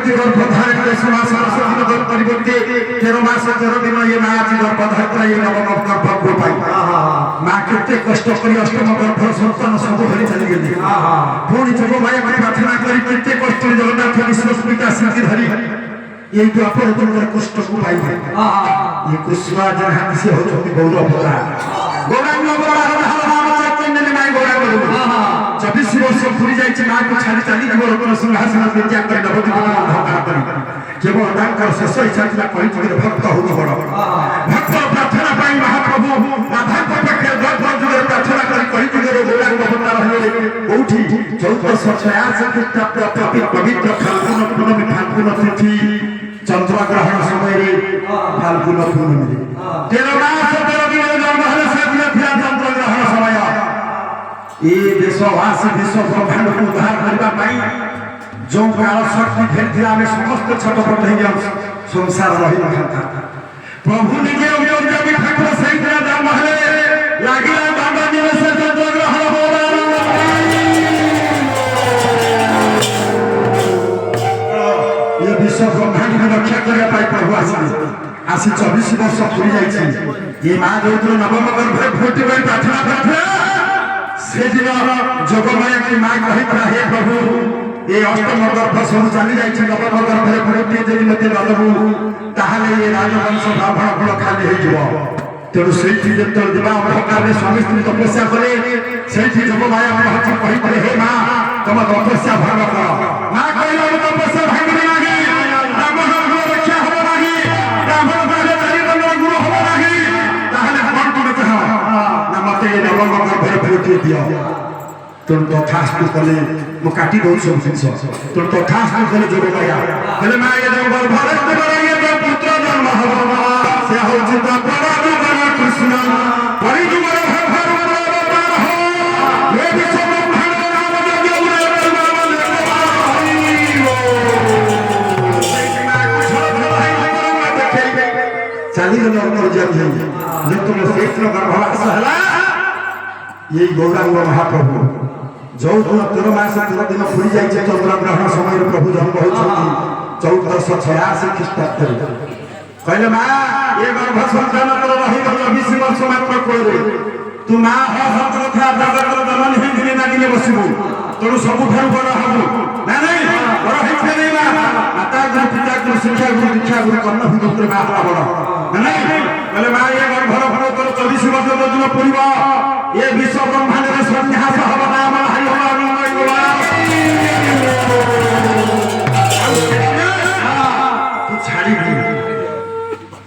ଯେମିତି ଗର୍ଭଧାରଣ 10 ମାସ 10 ଦିନ ପରିବର୍ତ୍ତେ 13 ମାସ 13 ଦିନ ଏ ମା ଆଜି ଗର୍ଭଧାରଣ ଏ ନବମ ଗର୍ଭକୁ ପାଇ ମା କେତେ କଷ୍ଟ କରି ଅଷ୍ଟମ ଗର୍ଭର ସନ୍ତାନ ସବୁ ଧରି ଚାଲିଗଲେ ପୁଣି ଯୁବ ମାୟା ପ୍ରାର୍ଥନା କରି କେତେ କଷ୍ଟରେ ଜଗନ୍ନାଥ ବିଶ୍ୱସ୍ମିତା ସ୍ମୃତି ଧରି এই আপনার তোমার কষ্ট পাইবে এই কুসুমা যাহাতে সে হচ্ছে গৌরব গৌরাঙ্গ চব্বিশ বর্ষ ঘুরি যাইছে মাকে ছাড়ি চালি যাব রত্ন সিংহাসন বিদ্যা করে নবদ্বীপ ধারণ করি কেবল তাঙ্কর শেষ ইচ্ছা ছিল কলিযুগের ভক্ত হতে বড় ভক্ত প্রার্থনা পাই মহাপ্রভু রাধাଙ୍କ পাখে গর্ভ যুগের প্রার্থনা করে কলিযুগের গৌরাঙ্গ অবতার হলে কোউঠি 1486 খ্রিস্টাব্দ পবিত্র ফাল্গুন পূর্ণমী ফাল্গুন তিথি চন্দ্রগ্রহণ সময়ে ফাল্গুন পূর্ণমী 13 মাস 13 দিনের জন্ম হলে সেদিন ଥିଲା চন্দ্রগ্রহণ সময় এই দেশবাসী বিশ্ব ব্রহ্মাণ্ডକୁ ଉଦ୍ଧାର କରିବା ପାଇଁ ଯେଉଁ କାଳ ଶକ୍ତି ଫେରିଥିଲା ଆମେ ସମସ୍ତେ ଛଟପଟ ହେଇଯାଉ ସଂସାର ରହିନଥାନ୍ତା ପ୍ରଭୁ ନିଜେ ଅଭିଯୋଗୀ ଠାକୁର ସେଇଦିନ ଜନ୍ମ ହେଲେ ଲାଗିଲା ଦଣ୍ଡ ଦିବସ ଚନ୍ଦ୍ରଗ୍ରହଣ ଏ ବିଶ୍ୱ ବ୍ରହ୍ମାଣ୍ଡକୁ ରକ୍ଷା କରିବା ପାଇଁ ପ୍ରଭୁ ଆସିଲେ ଆସି 24 ବର୍ଷ ପୁରି ଯାଇଛି ଏ ମା ଯୋଉଦିନ ନବମ ଗର୍ଭରେ ଫୁଟି ପାଇଁ ପ୍ରାର୍ଥନା କରିଥିଲା সেদিন যোগমায়াকে মা কহিলা হে প্রভু এই অষ্টম গর্ভ সব চালি যাইছে নবম গর্ভরে ফুটিয়ে যদি মতে নদবু তাহলে এই রাজবংশ ব্রাহ্মণ কুল খালি হয়ে যাব তেণু সেইটি যেতবে দিবা অন্ধকারে স্বামী স্ত্রী তপস্যা করে সেইটি যোগমায়া মহাত্মা কহিলে হে মা তোমার তপস্যা ভাঙ কর মা কহিলা তপস্যা ভাঙিবে নাহি ব্রাহ্মণ রক্ষা হবে নাহি ব্রাহ্মণ গুরু হবে নাহি তাহলে কোন তুমি কহ না মতে নবম গর্ভরে ফুটিয়ে দিও তোর তথাস্তু কলে মু কাটি দઉં সব জিনিস তোর তথাস্তু কলে যোগমায়া বলে মা এ গর্ভরে তোমার এই পুত্র জন্ম হবে সে হচ্ছে পরম কৃষ্ণ পরিযুগর ভর অবতার হো এ বিশ্ব ব্রহ্মাণ্ড নাম যজ্ঞ উরে চালি গেল অন্তর্যামী যেতবে শেষর গর্ভবাস ହେଲା এই গৌরাঙ্গ মহাপ্রভু যৌদিন 13 মাস 13 দিন পুরি যাইছে চন্দ্রগ্রহণ সময় প্রভু জন্ম হয়েছেন 1486 খ্রিস্টাব্দে কইলে মা এ গর্ভ সন্তান তোর রহিব 24 বর্ষ মাত্র কইরে তু মা হ সত কথা জগতর জননী হিন্দিলে নাগিলে বসিবু তোর ସବୁଠାରୁ বড় হবু না নাই বড় হইছে নাই মা মাতা গুরু পিতা গুরু শিক্ষা গুরু দীক্ষা গুরু কর্ণ ভিতরে মা হলা বড় না নাই বলে মা এ গর্ভর ফল তোর 24 বর্ষ দিন পুরিব এ বিশ্ব ব্রহ্মাণ্ডের সন্ন্যাস হব না আমার হাই হব অনন্তই গোলা তু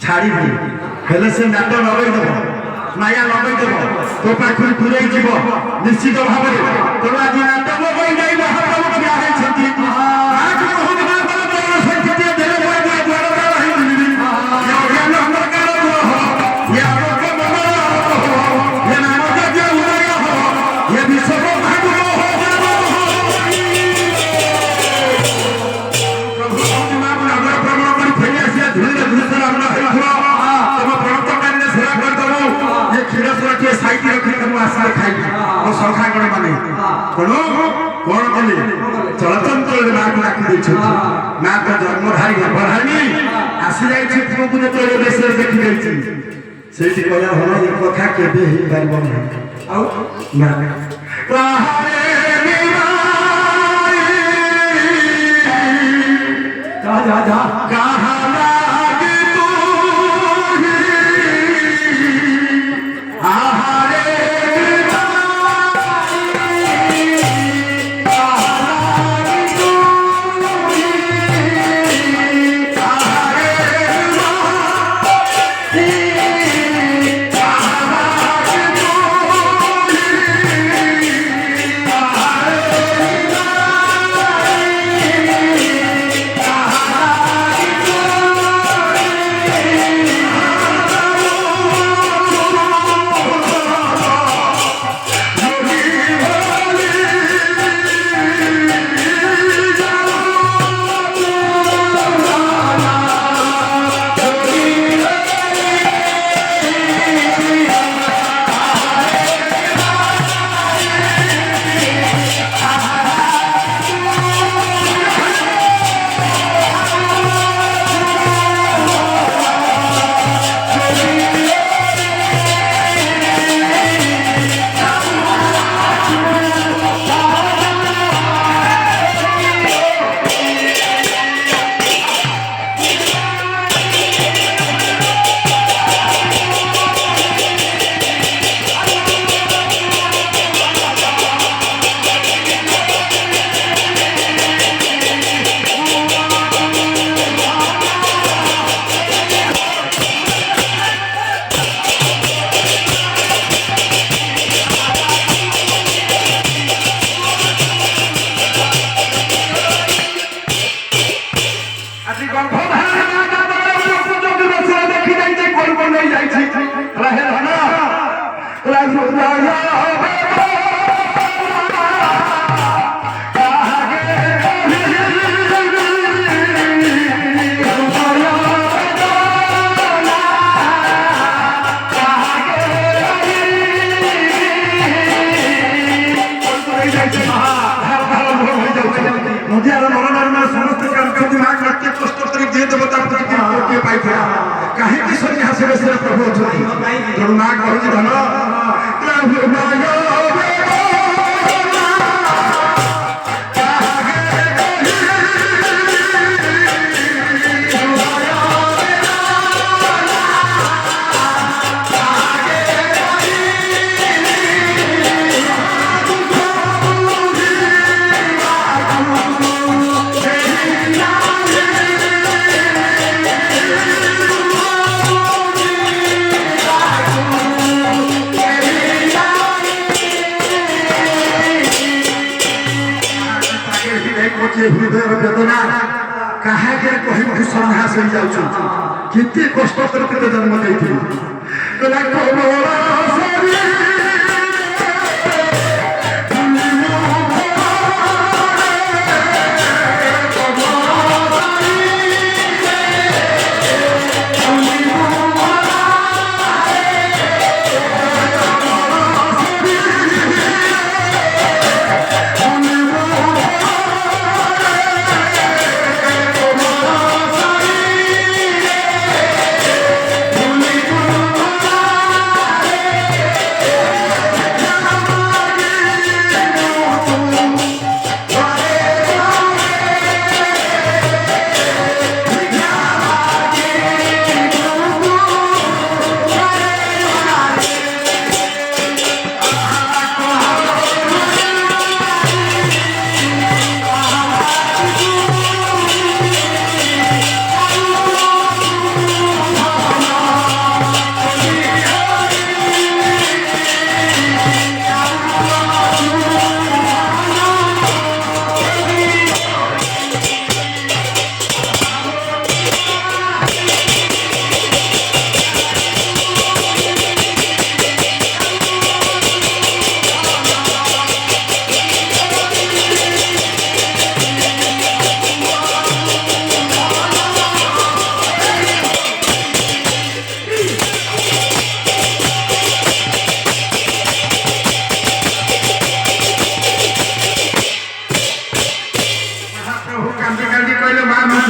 ছাড়িবি হেলে সে নাট লগাই দেব মায়া লগাই দেব তো পাখু দূরেই যাব নিশ্চিত ভাবে তোর আজ নাট লগাই যাই মহাপ্রভু ঠিয়া হয়েছেন চলচঞ্চলের মাকে রাখি দিয়েছেন মা তো জন্মধারী গর্ভধারী আসি যাইছে পুরোপুরি যেতবে দেশে দেখি যাইছি সেইটি কয়া হল এ কথা কেবে হইপারিব না নদিয়ার নরনারীর সমস্ত কামকে মাগ রাখতে কষ্ট করে দিয়ে দেবতা প্রতি কে পাইছে কাহিনী সত্যি হাসে বেসে প্রভু অଛନ୍ତି তোর মা কହୁଛି ধন হৃদয়ের বেদনা কাহাকে কহিবু সন্ন্যাস হয়ে যাচ্ছ কেতে কষ্ট করে জন্ম নেইছিল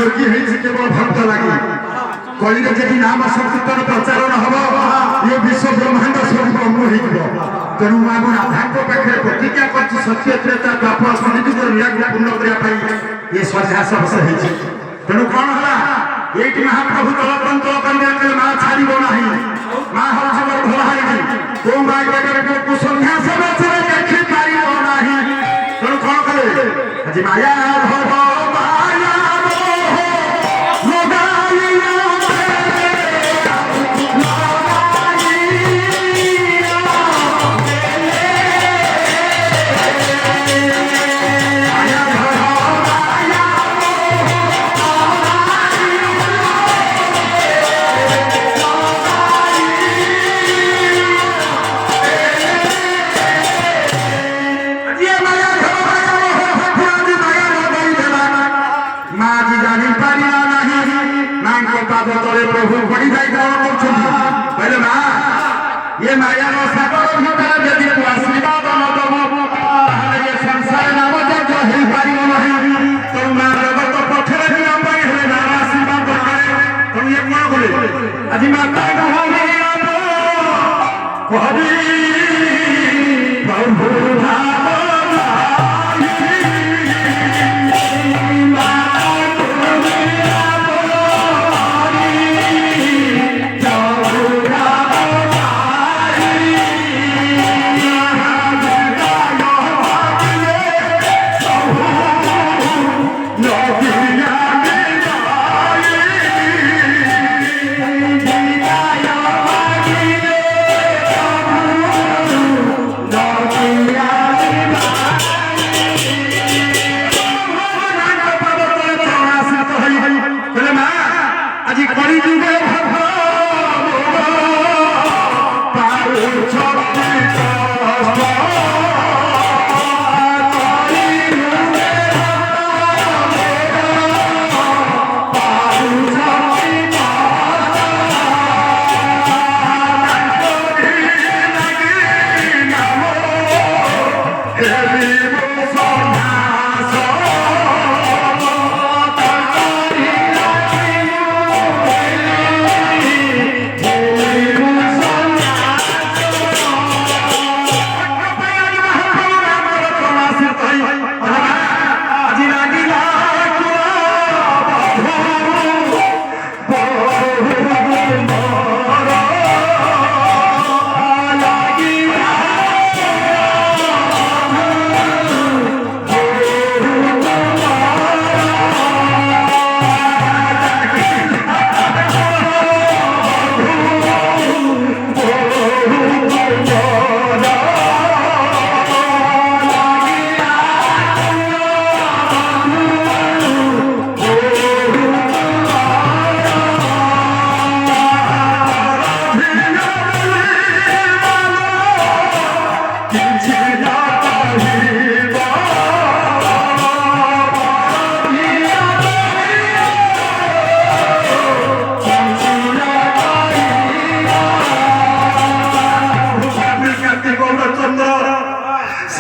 যোগী হয়েছে কেবল ভক্ত লাগে কলিরে যদি নাম সংকীর্তন প্রচারণ হব এ বিশ্ব ব্রহ্মাণ্ড সব ব্রহ্ম হয়ে তেণু মা মো রাধাঙ্ক পাখে প্রতিজ্ঞা করছি সত্য ত্রেতা দ্বাপর সন্নিযুগর লীলাকে পূর্ণ করা এ সন্ধ্যা সহস হয়েছে তেণু কଣ ହେଲା এইটি মহাপ্রভু তলপন্ত কন্যাকে মা ছাড়িব নাহি মা হচ্ছে বড় ভাল হয়নি কোন মা কেবে সন্ধ্যা সহসরে দেখি পারিব নাহি তেণু কଣ কলে আজি মায়া ভব প্রভু বড়ি ভাই গ্রহণ করছেন বলে মা এ মায়ার সাগর ভিতরে যদি তু আশীর্বাদ নদব তাহলে এ সংসারে নাম যজ্ঞ হয়ে পারিব নাহি তোর মা জগত পথরে নিয়ম পাই হলে না আশীর্বাদ করে তুমি এ কোন বলে আজি মাতা কহবি কহবি প্রভু ভাব Yeah.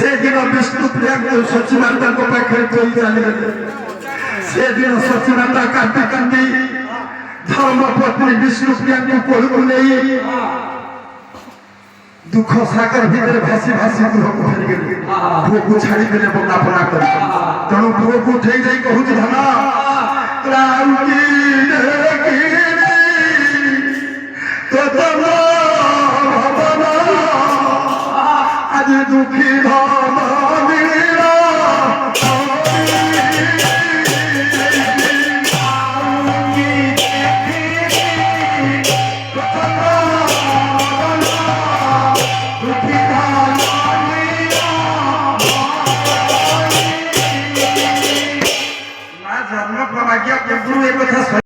ସେଦିନ ବିଷ୍ଣୁପ୍ରିୟାଙ୍କୁ ସଚିମାତାଙ୍କ ପାଖରେ ଥୋଇ ଚାଲିଗଲେ। ସେଦିନ ସଚିମାତା କାନ୍ଦି କାନ୍ଦି ଧର୍ମପତ୍ନୀ ବିଷ୍ଣୁପ୍ରିୟାଙ୍କୁ କୋଳକୁ ନେଇ ଦୁଃଖ ସାଗର ଭିତରେ ଭାସି ଭାସି ଗୃହକୁ ଫେରିଗଲେ। ପୁଅକୁ ଛାଡ଼ିଦେଲେ ବଙ୍ଗାପନା କରି। ତେଣୁ ପୁଅକୁ ଉଠେଇ ଦେଇ କହୁଛି ଧନ ଆଜି ଦୁଃଖୀ ଧନ